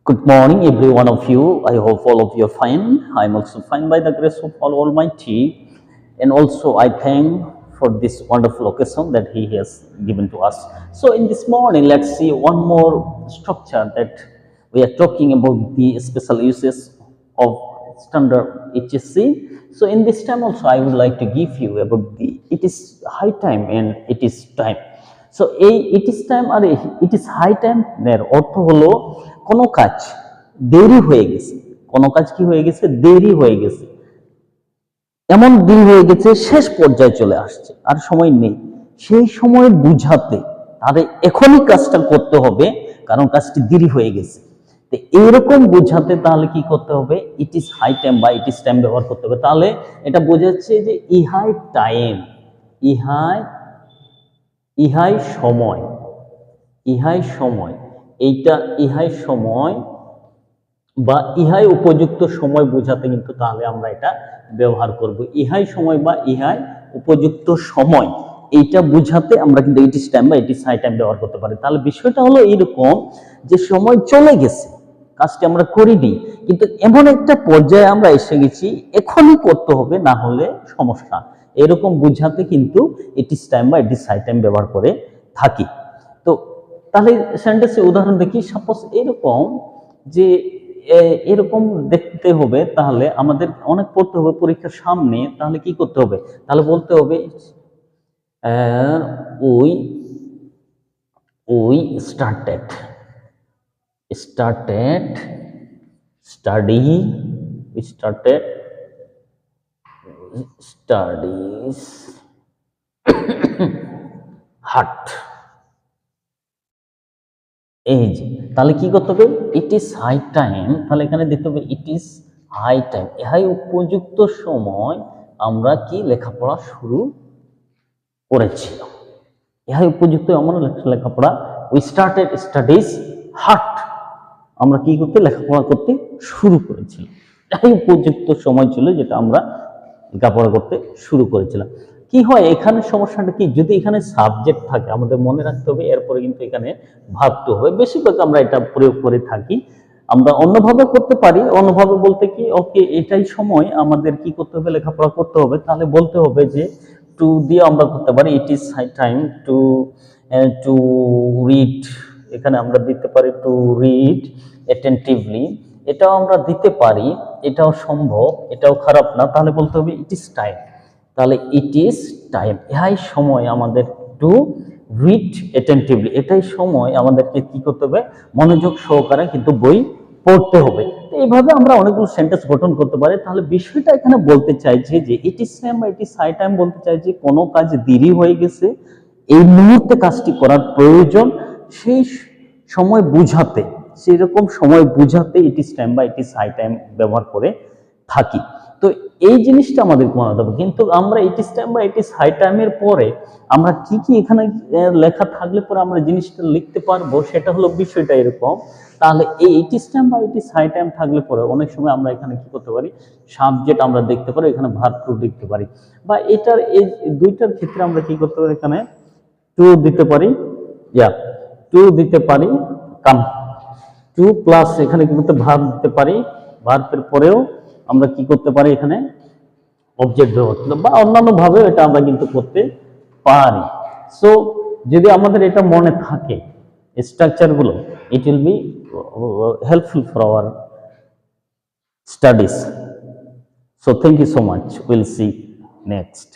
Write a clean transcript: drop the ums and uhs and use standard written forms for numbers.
Good morning, every one of you. I hope all of you are fine. I'm also fine by the grace of all Almighty. And also, I thank for this wonderful occasion that He has given to us. So, in this morning, let's see one more structure that we are talking about the special uses of standard HSC. So, in this time also, I would like to give you about the it is high time and it is time. So এই it is time আর it is high time এর অর্থ হলো কোনো কাজ দেরি হয়ে গেছে, কোনো কাজ কি হয়ে গেছে, দেরি হয়ে গেছে, এমন দিন হয়ে গেছে, শেষ পর্যায়ে চলে আসছে, আর সময় নেই, সেই সময় বুঝাতে তাহলে এখনই কাজটা করতে হবে, কারণ কাজটি দেরি হয়ে গেছে। তো এইরকম বুঝাতে তাহলে কি করতে হবে, ইট ইজ হাই টাইম বা ইট ইজ টাইম ব্যবহার করতে হবে। তাহলে এটা বোঝাচ্ছে যে ইহাই টাইম, ইহাই ইহাই সময়, ইহাই সময়, এইটা ইহাই সময় বা ইহাই উপযুক্ত সময় বোঝাতে কিন্তু তাহলে আমরা এটা ব্যবহার করব। ইহাই সময় বা ইহাই উপযুক্ত সময়, এইটা বোঝাতে আমরা কিন্তু ইট ইজ টাইম বা ইট ইজ হাই টাইম ব্যবহার করতে পারি। তাহলে বিষয়টা হলো এইরকম যে সময় চলে গেছে, কাজটি আমরা করিনি, কিন্তু এমন একটা পর্যায়ে আমরা এসে গেছি, এখনই করতে হবে, না হলে সমস্যা, এরকম বুঝাতে কিন্তু ইট ইজ টাইম বা ইট ইজ হাই টাইম ব্যবহার করে থাকি। তো তাহলে সেন্টেন্সের উদাহরণ দেখি। সাপোজ এরকম যে এরকম দেখতে হবে, তাহলে আমাদের অনেক পড়তে হবে পরীক্ষার সামনে, তাহলে কি করতে হবে, তাহলে বলতে হবে we we started study we started studies hard। এই যে তাহলে কি করতে হবে, ইট ইজ হাই টাইম, তাহলে এখানে দিতে হবে ইট ইজ হাই টাইম, ইহাই উপযুক্ত সময় আমরা কি লেখাপড়া শুরু করেছিলাম, ইহাই উপযুক্ত আমরা লেখাপড়া, উই স্টার্টেড স্টাডিজ হার্ড, আমরা কি করতে, লেখাপড়া করতে শুরু করেছিলাম, এটাই উপযুক্ত সময় ছিল যেটা আমরা লেখাপড়া করতে শুরু করেছিলাম। কি হয় এখানে সমস্যাটা কি, যদি এখানে সাবজেক্ট থাকে আমাদের মনে রাখতে হবে, এরপরে কিন্তু এখানে ভাবতে হবে। বেশিরভাগ আমরা এটা প্রয়োগ করে থাকি, আমরা অন্যভাবে করতে পারি। অন্যভাবে বলতে কি, ওকে এটাই সময় আমাদের কি করতে হবে, লেখাপড়া করতে হবে, তাহলে বলতে হবে যে টু দিয়ে আমরা করতে পারি it is high time to to read, এখানে আমরা দিতে পারি টু রিড অ্যাটেন্টিভলি, এটাও আমরা দিতে পারি, এটাও সম্ভব, এটাও খারাপ না। তাহলে বলতে হবে ইট ইজ টাইম, তাহলে ইট ইজ টাইম, ইহাই সময় আমাদের টু রিড অ্যাটেন্টিভলি, এটাই সময় আমাদেরকে কি করতে হবে, মনোযোগ সহকারে কিন্তু বই পড়তে হবে। এইভাবে আমরা অনেকগুলো সেন্টেন্স গঠন করতে পারি। তাহলে বিষয়টা এখানে বলতে চাইছে যে ইট ইজ টাইম বা ইট ইজ হাই টাইম বলতে চাইছে কোনো কাজ দেরি হয়ে গেছে, এই মুহূর্তে কাজটি করার প্রয়োজন, সেই সময় বুঝাতে, সেই রকম সময় বুঝাতে ইট ইজ টাইম বা ইট ইজ হাই টাইম ব্যবহার করে থাকি। তো এই জিনিসটা আমাদের মনে হবে, কিন্তু আমরা ইট ইজ টাইম বা ইট ইজ হাই টাইমের পরে আমরা কি কি এখানে লেখা থাকলে পরে আমরা জিনিসটা লিখতে পারবো, সেটা হলো বিষয়টা এরকম। তাহলে এই ইট ইজ টাইম বা ইট ইজ হাই টাইম থাকলে পরে অনেক সময় আমরা এখানে কি করতে পারি, সাবজেক্ট আমরা দেখতে পারি, এখানে ভার্ব টু দেখতে পারি, বা এটার এই দুইটার ক্ষেত্রে আমরা কি করতে পারি, এখানে টু দিতে পারি, টু দিতে পারি, কাম টু প্লাস এখানে কি করতে, ভার্ব দিতে পারি, ভার্বের পরেও আমরা কি করতে পারি, এখানে অবজেক্ট ব্যবহার করতে, বা অন্যান্য ভাবে এটা আমরা কিন্তু করতে পারি। সো যদি আমাদের এটা মনে থাকে স্ট্রাকচার গুলো, it will be helpful for our studies. So thank you so much, will see next.